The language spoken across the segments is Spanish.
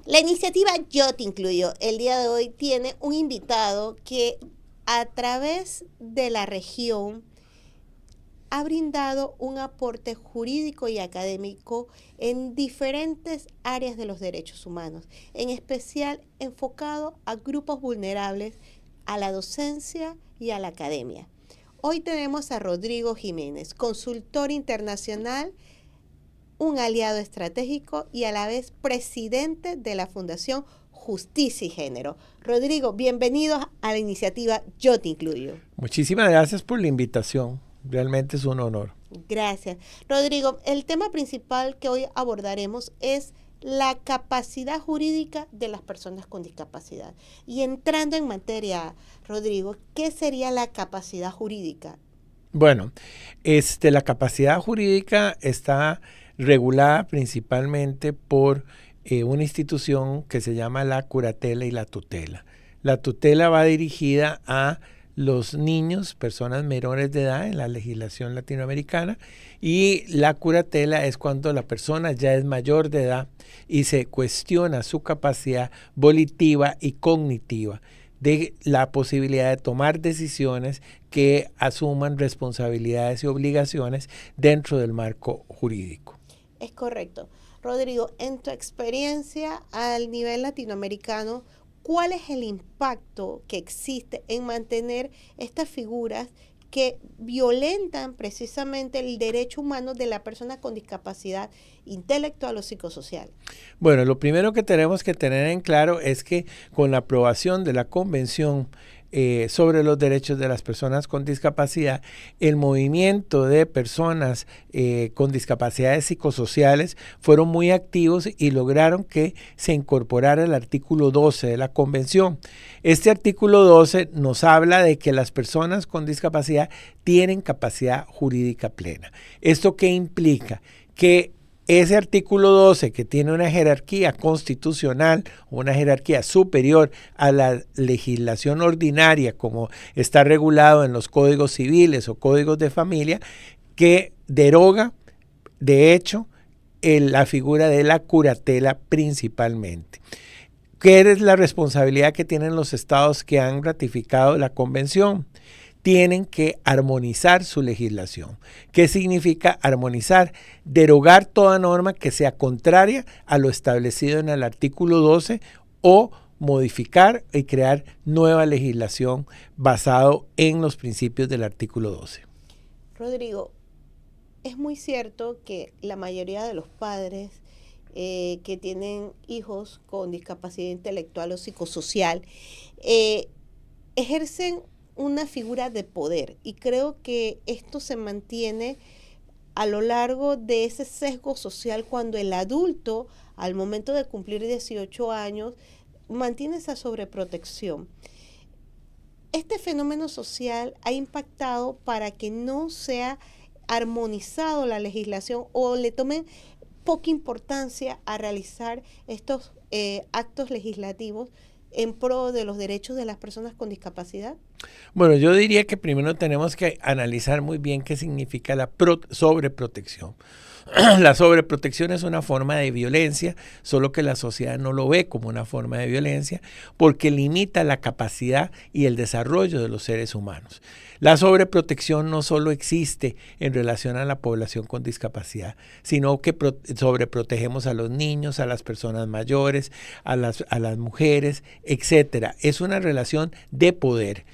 La iniciativa Yo Te Incluyo el día de hoy tiene un invitado que a través de la región ha brindado un aporte jurídico y académico en diferentes áreas de los derechos humanos, en especial enfocado a grupos vulnerables, a la docencia y a la academia. Hoy tenemos a Rodrigo Jiménez, consultor internacional, un aliado estratégico y a la vez presidente de la Fundación Justicia y Género. Rodrigo, bienvenidos a la iniciativa Yo Te Incluyo. Muchísimas gracias por la invitación. Realmente es un honor. Gracias. Rodrigo, el tema principal que hoy abordaremos es la capacidad jurídica de las personas con discapacidad. Y entrando en materia, Rodrigo, ¿qué sería la capacidad jurídica? Bueno, la capacidad jurídica está regulada principalmente por una institución que se llama la curatela y la tutela. La tutela va dirigida a los niños, personas menores de edad en la legislación latinoamericana, y la curatela es cuando la persona ya es mayor de edad y se cuestiona su capacidad volitiva y cognitiva de la posibilidad de tomar decisiones que asuman responsabilidades y obligaciones dentro del marco jurídico. Es correcto. Rodrigo, en tu experiencia al nivel latinoamericano, ¿cuál es el impacto que existe en mantener estas figuras que violentan precisamente el derecho humano de la persona con discapacidad intelectual o psicosocial? Bueno, lo primero que tenemos que tener en claro es que con la aprobación de la Convención sobre los derechos de las personas con discapacidad, el movimiento de personas con discapacidades psicosociales fueron muy activos y lograron que se incorporara el artículo 12 de la Convención. Este artículo 12 nos habla de que las personas con discapacidad tienen capacidad jurídica plena. ¿Esto qué implica? Que ese artículo 12, que tiene una jerarquía constitucional, una jerarquía superior a la legislación ordinaria, como está regulado en los códigos civiles o códigos de familia, que deroga, de hecho, la figura de la curatela principalmente. ¿Qué es la responsabilidad que tienen los estados que han ratificado la convención? Tienen que armonizar su legislación. ¿Qué significa armonizar? Derogar toda norma que sea contraria a lo establecido en el artículo 12 o modificar y crear nueva legislación basado en los principios del artículo 12. Rodrigo, es muy cierto que la mayoría de los padres que tienen hijos con discapacidad intelectual o psicosocial ejercen una figura de poder, y creo que esto se mantiene a lo largo de ese sesgo social cuando el adulto, al momento de cumplir 18 años, mantiene esa sobreprotección. Este fenómeno social ha impactado para que no sea armonizado la legislación o le tomen poca importancia a realizar estos actos legislativos en pro de los derechos de las personas con discapacidad? Bueno, yo diría que primero tenemos que analizar muy bien qué significa la sobreprotección. La sobreprotección es una forma de violencia, solo que la sociedad no lo ve como una forma de violencia porque limita la capacidad y el desarrollo de los seres humanos. La sobreprotección no solo existe en relación a la población con discapacidad, sino que sobreprotegemos a los niños, a las personas mayores, a las mujeres, etc. Es una relación de poder.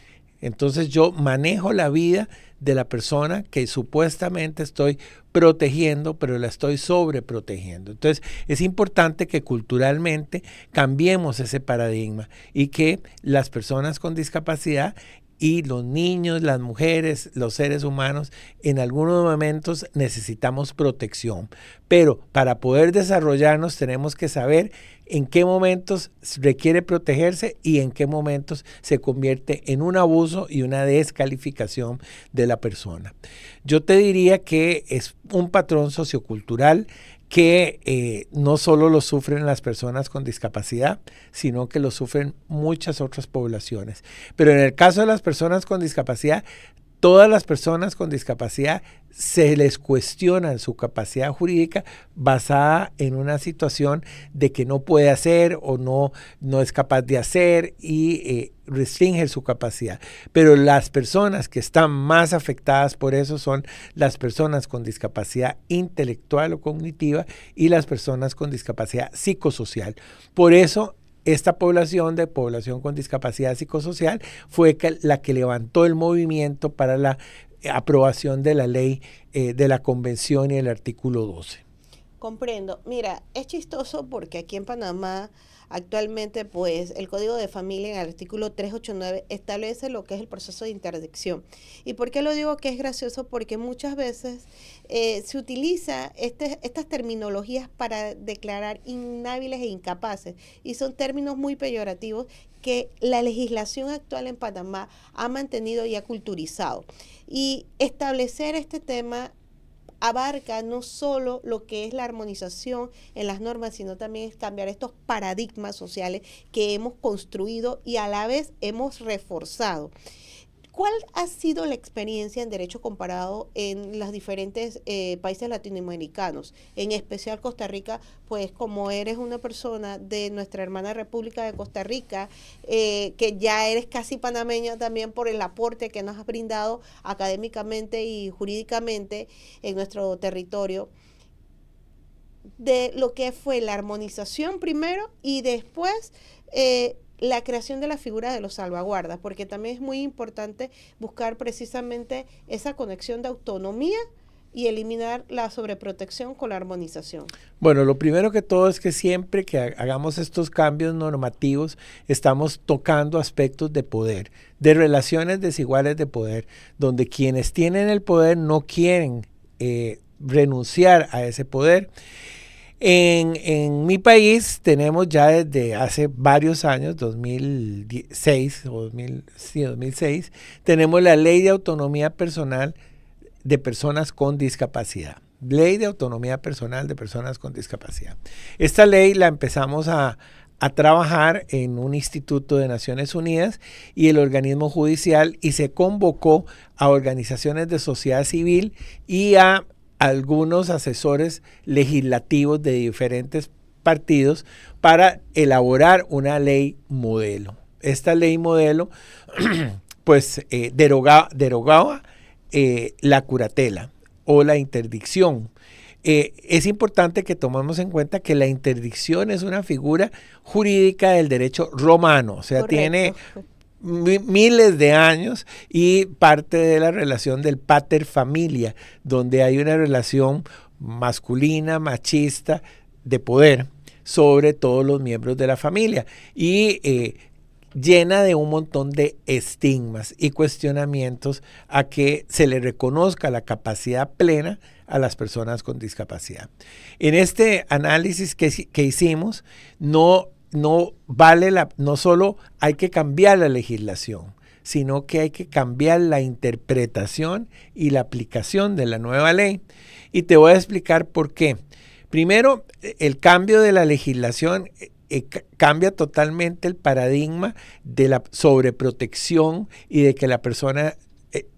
Entonces yo manejo la vida de la persona que supuestamente estoy protegiendo, pero la estoy sobreprotegiendo. Entonces es importante que culturalmente cambiemos ese paradigma y que las personas con discapacidad y los niños, las mujeres, los seres humanos, en algunos momentos necesitamos protección. Pero para poder desarrollarnos tenemos que saber en qué momentos requiere protegerse y en qué momentos se convierte en un abuso y una descalificación de la persona. Yo te diría que es un patrón sociocultural que no solo lo sufren las personas con discapacidad, sino que lo sufren muchas otras poblaciones. Pero en el caso de las personas con discapacidad, todas las personas con discapacidad se les cuestiona su capacidad jurídica basada en una situación de que no puede hacer o no es capaz de hacer y restringe su capacidad. Pero las personas que están más afectadas por eso son las personas con discapacidad intelectual o cognitiva y las personas con discapacidad psicosocial. Por eso esta población con discapacidad psicosocial fue la que levantó el movimiento para la aprobación de la ley de la convención y el artículo 12. Comprendo. Mira, es chistoso porque aquí en Panamá actualmente pues el Código de Familia en el artículo 389 establece lo que es el proceso de interdicción. ¿Y por qué lo digo que es gracioso? Porque muchas veces se utiliza estas terminologías para declarar inhábiles e incapaces y son términos muy peyorativos que la legislación actual en Panamá ha mantenido y ha culturizado. Y establecer este tema abarca no solo lo que es la armonización en las normas, sino también es cambiar estos paradigmas sociales que hemos construido y a la vez hemos reforzado. ¿Cuál ha sido la experiencia en derecho comparado en los diferentes países latinoamericanos? En especial Costa Rica, pues como eres una persona de nuestra hermana República de Costa Rica, que ya eres casi panameña también por el aporte que nos has brindado académicamente y jurídicamente en nuestro territorio, de lo que fue la armonización primero y después la creación de la figura de los salvaguardas, porque también es muy importante buscar precisamente esa conexión de autonomía y eliminar la sobreprotección con la armonización. Bueno, lo primero que todo es que siempre que hagamos estos cambios normativos, estamos tocando aspectos de poder, de relaciones desiguales de poder, donde quienes tienen el poder no quieren renunciar a ese poder. En mi país tenemos ya desde hace varios años, 2006, 2006, tenemos la Ley de Autonomía Personal de Personas con Discapacidad. Ley de Autonomía Personal de Personas con Discapacidad. Esta ley la empezamos a trabajar en un instituto de Naciones Unidas y el organismo judicial y se convocó a organizaciones de sociedad civil y a algunos asesores legislativos de diferentes partidos para elaborar una ley modelo. Esta ley modelo pues derogaba la curatela o la interdicción. Es importante que tomemos en cuenta que la interdicción es una figura jurídica del derecho romano, o sea, correcto, tiene miles de años y parte de la relación del pater familia, donde hay una relación masculina, machista, de poder sobre todos los miembros de la familia y llena de un montón de estigmas y cuestionamientos a que se le reconozca la capacidad plena a las personas con discapacidad. En este análisis que hicimos, no solo hay que cambiar la legislación, sino que hay que cambiar la interpretación y la aplicación de la nueva ley. Y te voy a explicar por qué. Primero, el cambio de la legislación cambia totalmente el paradigma de la sobreprotección y de que la persona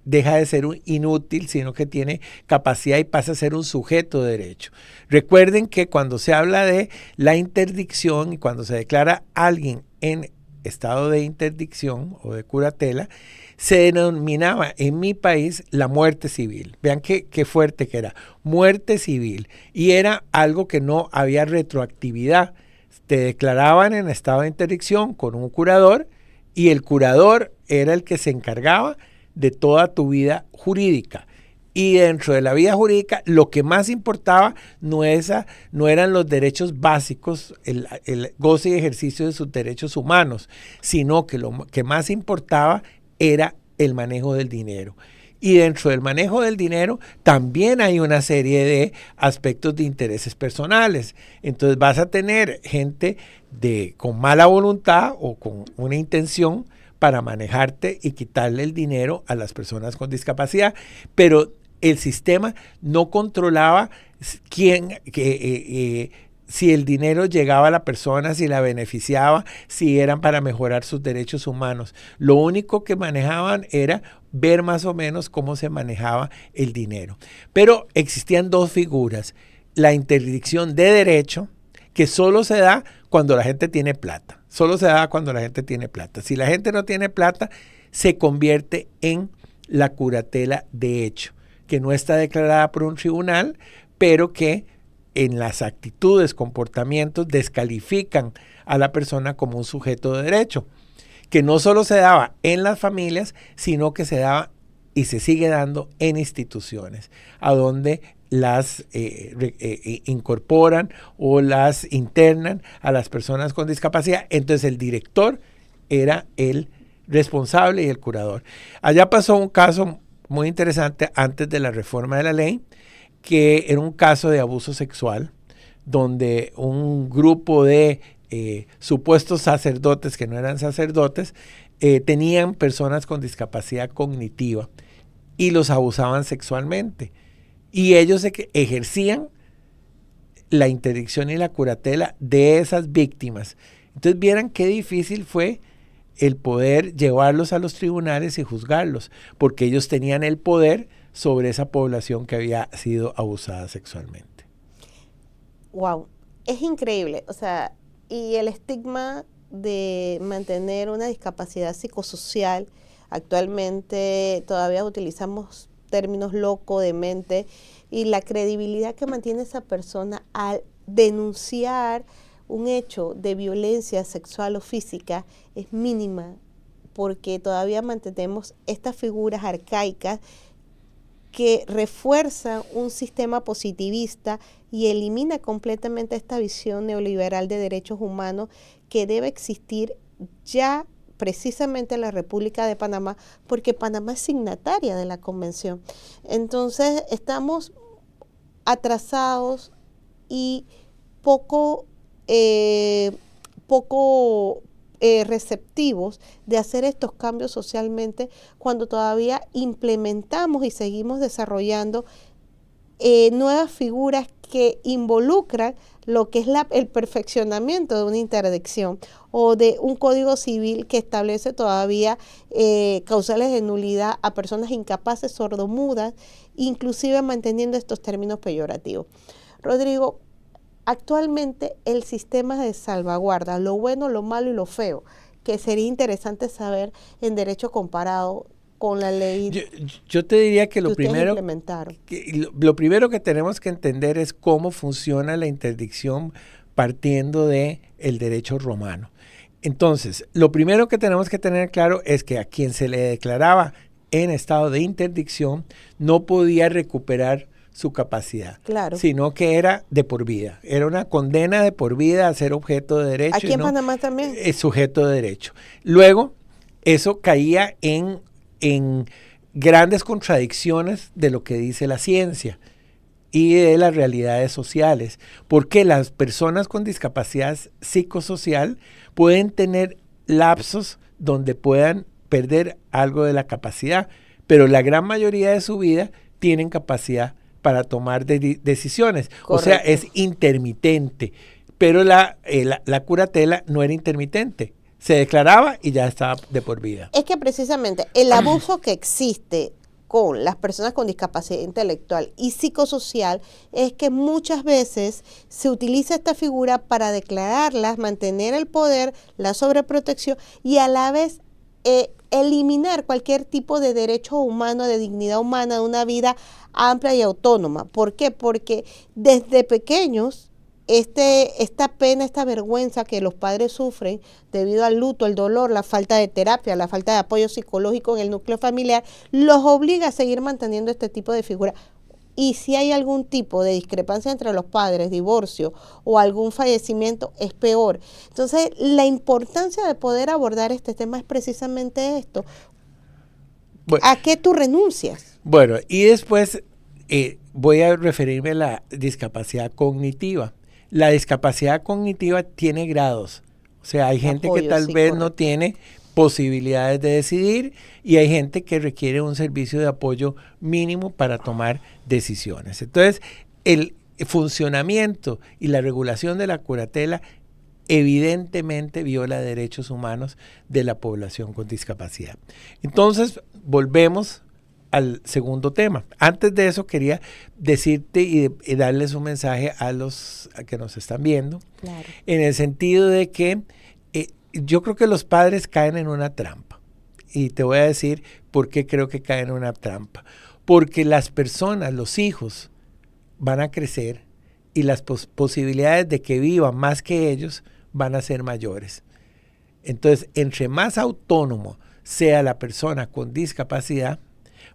deja de ser un inútil, sino que tiene capacidad y pasa a ser un sujeto de derecho. Recuerden que cuando se habla de la interdicción y cuando se declara a alguien en estado de interdicción o de curatela, se denominaba en mi país la muerte civil. Vean qué fuerte que era, muerte civil. Y era algo que no había retroactividad. Te declaraban en estado de interdicción con un curador y el curador era el que se encargaba de toda tu vida jurídica. Y dentro de la vida jurídica, lo que más importaba no eran los derechos básicos, el goce y ejercicio de sus derechos humanos, sino que lo que más importaba era el manejo del dinero. Y dentro del manejo del dinero también hay una serie de aspectos de intereses personales. Entonces vas a tener gente con mala voluntad o con una intención para manejarte y quitarle el dinero a las personas con discapacidad, pero el sistema no controlaba si el dinero llegaba a la persona, si la beneficiaba, si eran para mejorar sus derechos humanos. Lo único que manejaban era ver más o menos cómo se manejaba el dinero. Pero existían dos figuras: la interdicción de derecho, que solo se da cuando la gente tiene plata. Solo se da cuando la gente tiene plata. Si la gente no tiene plata, se convierte en la curatela de hecho, que no está declarada por un tribunal, pero que en las actitudes, comportamientos, descalifican a la persona como un sujeto de derecho, que no solo se daba en las familias, sino que se daba y se sigue dando en instituciones, a donde las incorporan o las internan a las personas con discapacidad. Entonces el director era el responsable y el curador. Allá pasó un caso muy interesante antes de la reforma de la ley, que era un caso de abuso sexual, donde un grupo de supuestos sacerdotes, que no eran sacerdotes, tenían personas con discapacidad cognitiva y los abusaban sexualmente. Y ellos ejercían la interdicción y la curatela de esas víctimas. Entonces vieran qué difícil fue el poder llevarlos a los tribunales y juzgarlos, porque ellos tenían el poder sobre esa población que había sido abusada sexualmente. Wow, es increíble. O sea, y el estigma de mantener una discapacidad psicosocial, actualmente todavía utilizamos términos loco, demente, y la credibilidad que mantiene esa persona al denunciar un hecho de violencia sexual o física es mínima, porque todavía mantenemos estas figuras arcaicas que refuerzan un sistema positivista y elimina completamente esta visión neoliberal de derechos humanos que debe existir ya precisamente en la República de Panamá, porque Panamá es signataria de la convención. Entonces estamos atrasados y poco receptivos de hacer estos cambios socialmente, cuando todavía implementamos y seguimos desarrollando nuevas figuras que involucran lo que es el perfeccionamiento de una interdicción o de un código civil que establece todavía causales de nulidad a personas incapaces, sordomudas, inclusive manteniendo estos términos peyorativos. Rodrigo, actualmente el sistema de salvaguarda, lo bueno, lo malo y lo feo, que sería interesante saber en derecho comparado con la ley. Yo te diría que lo primero que tenemos que entender es cómo funciona la interdicción partiendo de el derecho romano. Entonces, lo primero que tenemos que tener claro es que a quien se le declaraba en estado de interdicción no podía recuperar su capacidad, claro, sino que era de por vida. Era una condena de por vida a ser objeto de derecho. Aquí en Panamá también. Es sujeto de derecho. Luego, eso caía en grandes contradicciones de lo que dice la ciencia y de las realidades sociales, porque las personas con discapacidad psicosocial pueden tener lapsos donde puedan perder algo de la capacidad, pero la gran mayoría de su vida tienen capacidad para tomar decisiones. Correcto. O sea, es intermitente, pero la curatela no era intermitente. Se declaraba y ya estaba de por vida. Es que precisamente el abuso que existe con las personas con discapacidad intelectual y psicosocial es que muchas veces se utiliza esta figura para declararlas, mantener el poder, la sobreprotección y a la vez eliminar cualquier tipo de derecho humano, de dignidad humana, de una vida amplia y autónoma. ¿Por qué? Porque desde pequeños esta pena, esta vergüenza que los padres sufren debido al luto, el dolor, la falta de terapia, la falta de apoyo psicológico en el núcleo familiar, los obliga a seguir manteniendo este tipo de figura. Y si hay algún tipo de discrepancia entre los padres, divorcio o algún fallecimiento, es peor. Entonces, la importancia de poder abordar este tema es precisamente esto. Bueno, ¿a qué tú renuncias? Bueno, y después voy a referirme a la discapacidad cognitiva. La discapacidad cognitiva tiene grados. O sea, hay gente que tal vez no tiene posibilidades de decidir y hay gente que requiere un servicio de apoyo mínimo para tomar decisiones. Entonces, funcionamiento y la regulación de la curatela evidentemente viola derechos humanos de la población con discapacidad. Entonces, volvemos al segundo tema. Antes de eso, quería decirte y darles un mensaje a los que nos están viendo, Claro. en el sentido de que yo creo que los padres caen en una trampa. Y te voy a decir por qué creo que caen en una trampa. Porque las personas, los hijos, van a crecer y las posibilidades de que vivan más que ellos van a ser mayores. Entonces, entre más autónomo sea la persona con discapacidad,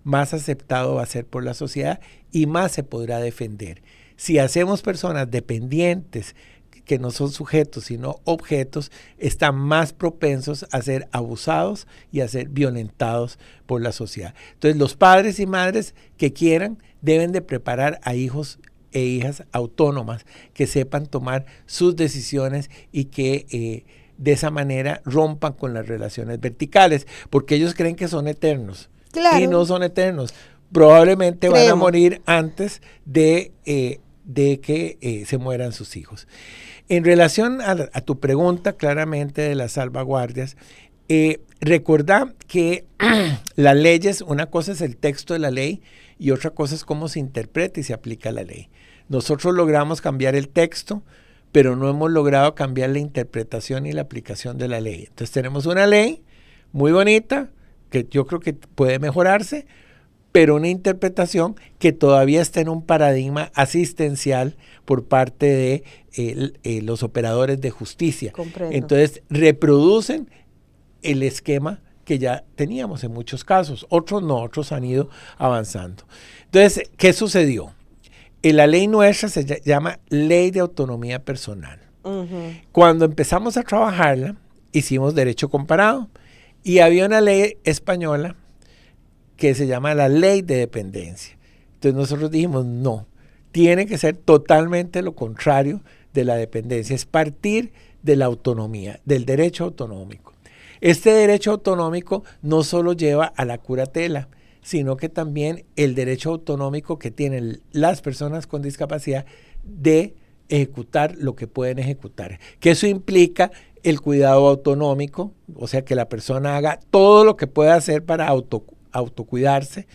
más aceptado va a ser por la sociedad y más se podrá defender. Si hacemos personas dependientes, que no son sujetos sino objetos, están más propensos a ser abusados y a ser violentados por la sociedad. Entonces, los padres y madres que quieran deben de preparar a hijos e hijas autónomas que sepan tomar sus decisiones y que de esa manera rompan con las relaciones verticales, porque ellos creen que son eternos. Claro. Y no son eternos. Probablemente van a Creemos. morir antes de que se mueran sus hijos. En relación a tu pregunta claramente de las salvaguardias, recordá que las leyes, una cosa es el texto de la ley y otra cosa es cómo se interpreta y se aplica la ley. Nosotros logramos cambiar el texto, pero no hemos logrado cambiar la interpretación y la aplicación de la ley. Entonces tenemos una ley muy bonita, que yo creo que puede mejorarse, pero una interpretación que todavía está en un paradigma asistencial por parte de los operadores de justicia. Comprendo. Entonces reproducen el esquema que ya teníamos en muchos casos. Otros no, otros han ido avanzando. Entonces, ¿qué sucedió? La ley nuestra se llama Ley de Autonomía Personal. Cuando empezamos a trabajarla, hicimos derecho comparado y había una ley española que se llama la Ley de Dependencia. Entonces nosotros dijimos, no, tiene que ser totalmente lo contrario de la dependencia, es partir de la autonomía, del derecho autonómico. Este derecho autonómico no solo lleva a la curatela, sino que también el derecho autonómico que tienen las personas con discapacidad de ejecutar lo que pueden ejecutar. Que eso implica el cuidado autonómico, o sea, que la persona haga todo lo que pueda hacer para autocuidarse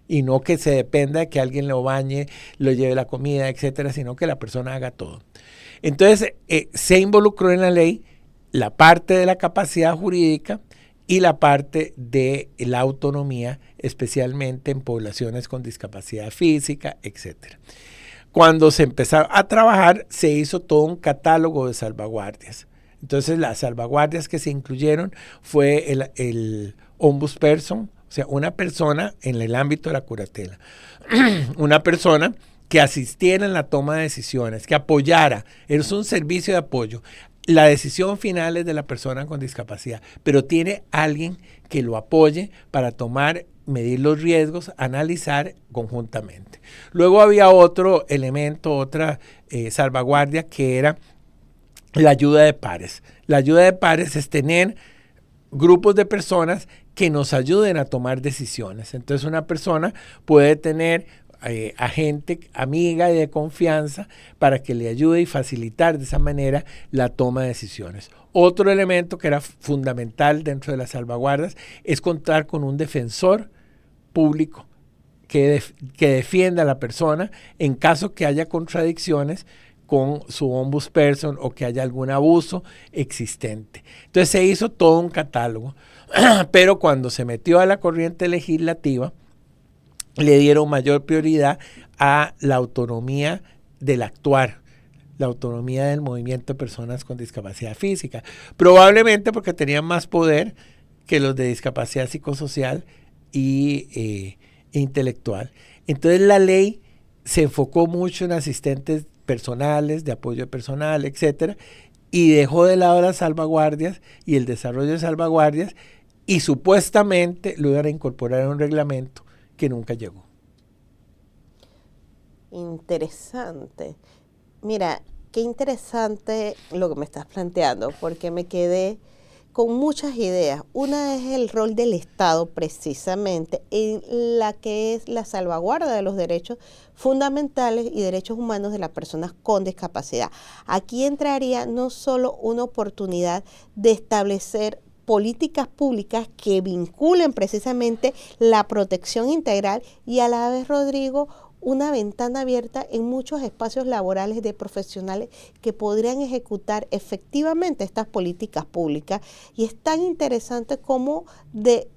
y no que se dependa de que alguien lo bañe, lo lleve la comida, etcétera, sino que la persona haga todo. Entonces, se involucró en la ley la parte de la capacidad jurídica y la parte de la autonomía, especialmente en poblaciones con discapacidad física, etcétera. Cuando se empezó a trabajar, se hizo todo un catálogo de salvaguardias. Entonces, las salvaguardias que se incluyeron fue el ombudsperson, o sea, una persona en el ámbito de la curatela, una persona que asistiera en la toma de decisiones, que apoyara, es un servicio de apoyo. La decisión final es de la persona con discapacidad, pero tiene alguien que lo apoye para medir los riesgos, analizar conjuntamente. Luego había otro elemento, otra salvaguardia que era la ayuda de pares. La ayuda de pares es tener grupos de personas que nos ayuden a tomar decisiones. Entonces una persona puede tener a gente amiga y de confianza para que le ayude y facilitar de esa manera la toma de decisiones. Otro elemento que era fundamental dentro de las salvaguardas es contar con un defensor público que defienda a la persona en caso que haya contradicciones con su ombudsperson o que haya algún abuso existente. Entonces se hizo todo un catálogo, pero cuando se metió a la corriente legislativa, le dieron mayor prioridad a la autonomía del actuar, la autonomía del movimiento de personas con discapacidad física, probablemente porque tenían más poder que los de discapacidad psicosocial y intelectual. Entonces la ley se enfocó mucho en asistentes personales, de apoyo personal, etcétera, y dejó de lado las salvaguardias y el desarrollo de salvaguardias, y supuestamente lo iban a incorporar en un reglamento que nunca llegó. Interesante. Mira, qué interesante lo que me estás planteando, porque me quedé con muchas ideas. Una es el rol del Estado, precisamente, en la que es la salvaguarda de los derechos fundamentales y derechos humanos de las personas con discapacidad. Aquí entraría no solo una oportunidad de establecer políticas públicas que vinculen precisamente la protección integral y a la vez, Rodrigo, una ventana abierta en muchos espacios laborales de profesionales que podrían ejecutar efectivamente estas políticas públicas. Y es tan interesante como de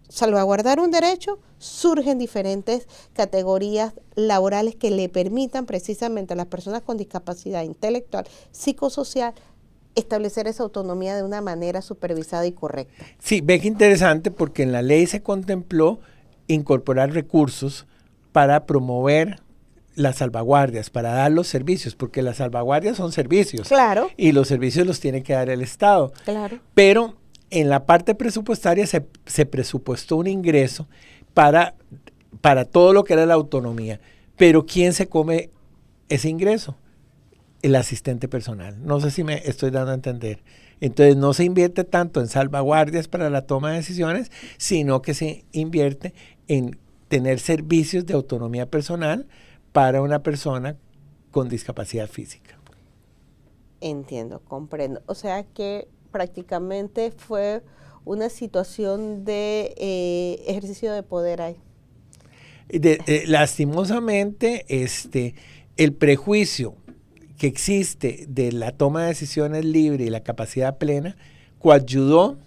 salvaguardar un derecho surgen diferentes categorías laborales que le permitan precisamente a las personas con discapacidad intelectual, psicosocial, establecer esa autonomía de una manera supervisada y correcta. Sí, ve que interesante porque en la ley se contempló incorporar recursos para promover las salvaguardias, para dar los servicios, porque las salvaguardias son servicios. Claro. Y los servicios los tiene que dar el Estado. Claro. Pero en la parte presupuestaria se presupuestó un ingreso para todo lo que era la autonomía. Pero ¿quién se come ese ingreso? El asistente personal. No sé si me estoy dando a entender. Entonces no se invierte tanto en salvaguardias para la toma de decisiones, sino que se invierte en tener servicios de autonomía personal para una persona con discapacidad física. Entiendo, comprendo. O sea que prácticamente fue una situación de ejercicio de poder ahí. Lastimosamente, el prejuicio que existe de la toma de decisiones libre y la capacidad plena coayudó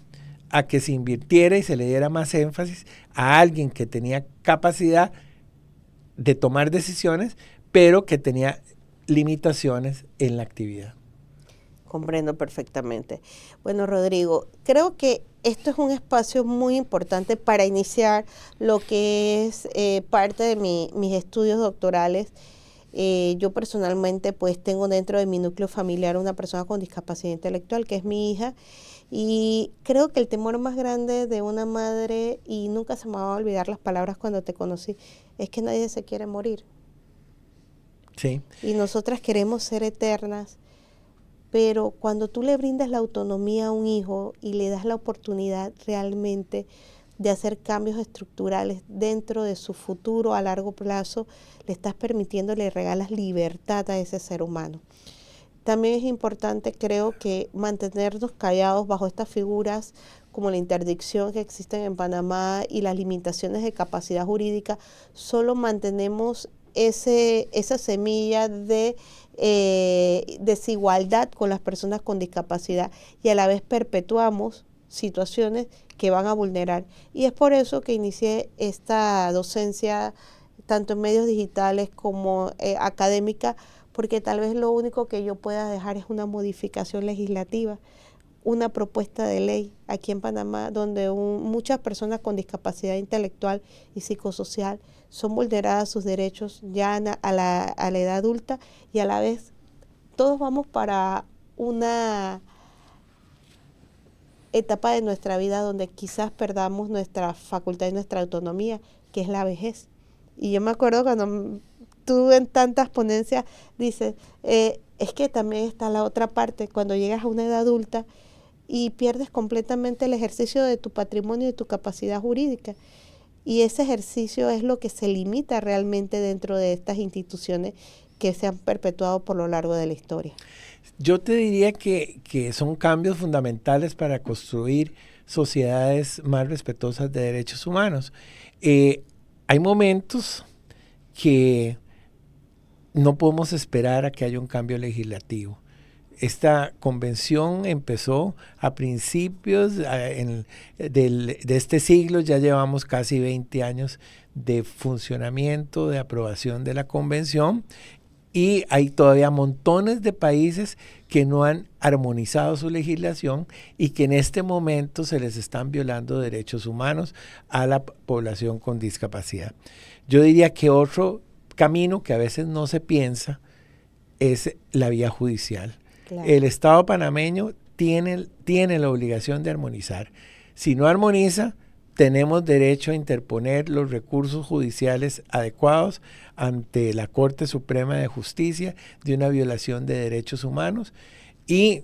a que se invirtiera y se le diera más énfasis a alguien que tenía capacidad de tomar decisiones, pero que tenía limitaciones en la actividad. Comprendo perfectamente. Bueno, Rodrigo, creo que esto es un espacio muy importante para iniciar lo que es parte de mis estudios doctorales. Yo personalmente pues tengo dentro de mi núcleo familiar una persona con discapacidad intelectual, que es mi hija, y creo que el temor más grande de una madre, y nunca se me va a olvidar las palabras cuando te conocí, es que nadie se quiere morir. Sí. Y nosotras queremos ser eternas, pero cuando tú le brindas la autonomía a un hijo y le das la oportunidad realmente de hacer cambios estructurales dentro de su futuro a largo plazo, le estás permitiendo, le regalas libertad a ese ser humano. También es importante, creo, que mantenernos callados bajo estas figuras como la interdicción que existen en Panamá y las limitaciones de capacidad jurídica. Solo mantenemos esa semilla de desigualdad con las personas con discapacidad y a la vez perpetuamos situaciones que van a vulnerar. Y es por eso que inicié esta docencia tanto en medios digitales como académica, porque tal vez lo único que yo pueda dejar es una modificación legislativa, una propuesta de ley aquí en Panamá, donde muchas personas con discapacidad intelectual y psicosocial son vulneradas sus derechos ya a la edad adulta, y a la vez todos vamos para una etapa de nuestra vida donde quizás perdamos nuestra facultad y nuestra autonomía, que es la vejez. Y yo me acuerdo cuando tú en tantas ponencias dices, es que también está la otra parte, cuando llegas a una edad adulta y pierdes completamente el ejercicio de tu patrimonio y de tu capacidad jurídica. Y ese ejercicio es lo que se limita realmente dentro de estas instituciones que se han perpetuado por lo largo de la historia. Yo te diría que son cambios fundamentales para construir sociedades más respetuosas de derechos humanos. Hay momentos que no podemos esperar a que haya un cambio legislativo. Esta convención empezó a principios de este siglo, ya llevamos casi 20 años de funcionamiento, de aprobación de la convención, y hay todavía montones de países que no han armonizado su legislación y que en este momento se les están violando derechos humanos a la población con discapacidad. Yo diría que otro camino que a veces no se piensa es la vía judicial. Claro. El Estado panameño tiene la obligación de armonizar. Si no armoniza, tenemos derecho a interponer los recursos judiciales adecuados ante la Corte Suprema de Justicia de una violación de derechos humanos, y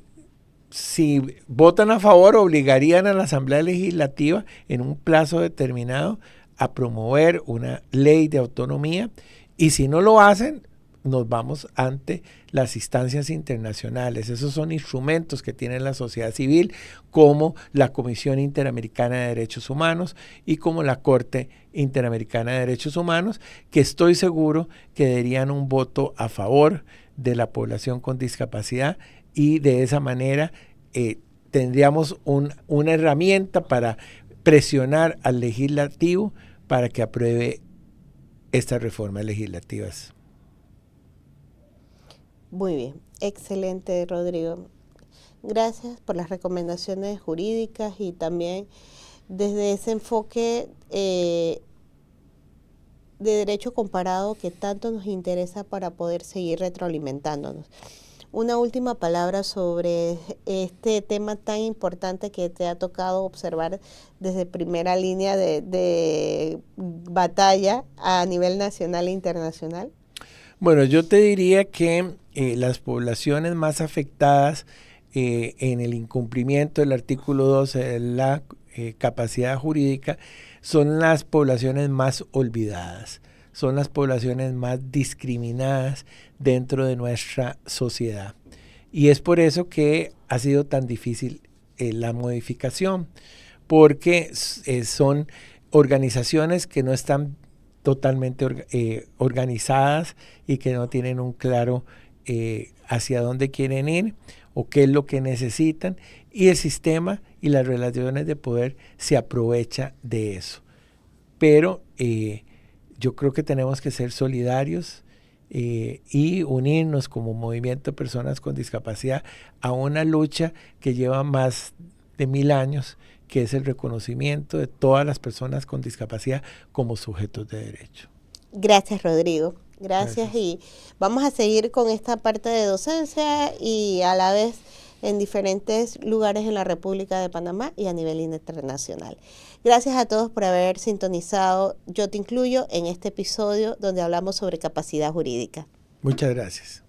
si votan a favor, obligarían a la Asamblea Legislativa en un plazo determinado a promover una ley de autonomía, y si no lo hacen, nos vamos ante las instancias internacionales. Esos son instrumentos que tiene la sociedad civil, como la Comisión Interamericana de Derechos Humanos y como la Corte Interamericana de Derechos Humanos, que estoy seguro que darían un voto a favor de la población con discapacidad, y de esa manera tendríamos una herramienta para presionar al legislativo para que apruebe estas reformas legislativas. Muy bien, excelente, Rodrigo. Gracias por las recomendaciones jurídicas y también desde ese enfoque de derecho comparado que tanto nos interesa para poder seguir retroalimentándonos. Una última palabra sobre este tema tan importante que te ha tocado observar desde primera línea de batalla a nivel nacional e internacional. Bueno, yo te diría que las poblaciones más afectadas en el incumplimiento del artículo 12 de la capacidad jurídica son las poblaciones más olvidadas, son las poblaciones más discriminadas dentro de nuestra sociedad. Y es por eso que ha sido tan difícil la modificación, porque son organizaciones que no están totalmente organizadas y que no tienen un claro hacia dónde quieren ir o qué es lo que necesitan, y el sistema y las relaciones de poder se aprovecha de eso. Pero yo creo que tenemos que ser solidarios y unirnos como movimiento de personas con discapacidad a una lucha que lleva más de 1000 años, que es el reconocimiento de todas las personas con discapacidad como sujetos de derecho. Gracias, Rodrigo. Gracias. Y vamos a seguir con esta parte de docencia y a la vez en diferentes lugares en la República de Panamá y a nivel internacional. Gracias a todos por haber sintonizado Yo Te Incluyo en este episodio donde hablamos sobre capacidad jurídica. Muchas gracias.